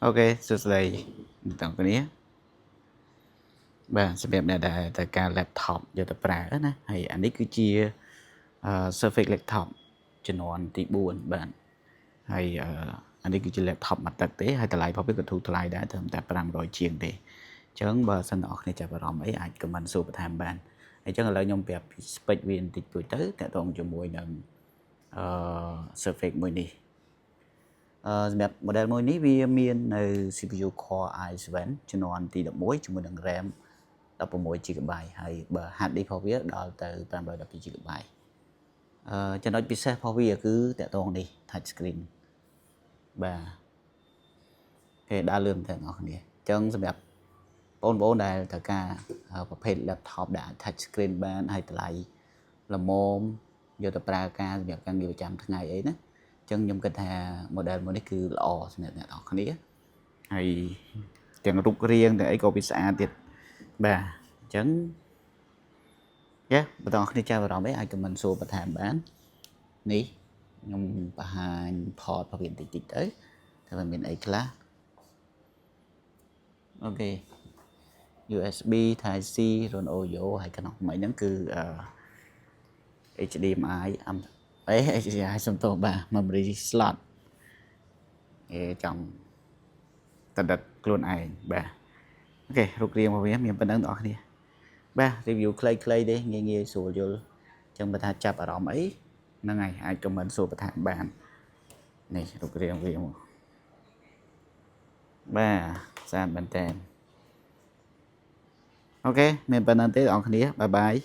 Ok សួស្តីអ្នកទាំងគ្នាបាទសម្រាប់អ្នកដែលត្រូវការ laptop យកទៅប្រើណាហើយអានេះគឺជា Surface Laptop ជំនាន់ទី4បាទហើយអានេះគឺជា laptop មួយទឹកទេហើយតម្លៃរបស់វាក៏ធូរថ្លៃដែរត្រឹមតែ500ជាងទេអញ្ចឹងបើសិនអ្នកគ្នាចាប់អារម្មណ៍អីអាច comment សួរបន្ថែមបានអញ្ចឹងឥឡូវខ្ញុំប្រាប់ពី spec វាបន្តិចតួចទៅតកតងជាមួយនឹងSurface មួយនេះសម្រាប់ model មួយនេះវាមាននៅ CPU Core i7 ជំនាន់ទី11ជាមួយនឹង RAM 16GB ហើយបើ hard disk របស់វាដល់ទៅ 512GB ចំណុចពិសេសរបស់វាគឺតកតងនេះ touch screen បាទគេដើរលឿនតែអ្នកនរគ្នាអញ្ចឹងសម្រាប់បងប្អូនដែលត្រូវការប្រភេទ laptop ដែលអាច touch screen បានហើយតម្លៃល្មមយកទៅប្រើការសម្រាប់ការងារប្រចាំថ្ងៃអីណាអញ្ចឹងខ្ញុំគិតថា model មួយនេះគឺល្អសម្រាប់អ្នកនរគ្នាហើយទាំងរូបរាងទាំងអីក៏វាស្អាតទៀតបាទអញ្ចឹងបន្តគ្នាចាប់អារម្មណ៍អីអាច comment សួរបន្ថែមបាននេះខ្ញុំបង្ហាញ port របស់វាបន្តិចៗទៅថាវាមានអីខ្លះអូខេ USB Type C Ron Oyo ហើយក្នុងថ្មីហ្នឹងគឺHDMI HDMI សំទោសបាទ memory slot ចង់តដិតខ្លួនឯងបាទអូខេរូបរាងរបស់វាមានប៉ុណ្្នឹងបងប្អូនគ្នាបាទ review ខ្លីៗទេងាយស្រួលយល់អញ្ចឹងបើថាចាប់អារម្មណ៍អីហ្នឹងហើយអាច comment សួរបន្ថែមបាននេះរូបរាងវាមកបាទស្អាតមែនតើអូខេមានប៉ុណ្្នឹងទេបងប្អូនគ្នាបាយបាយ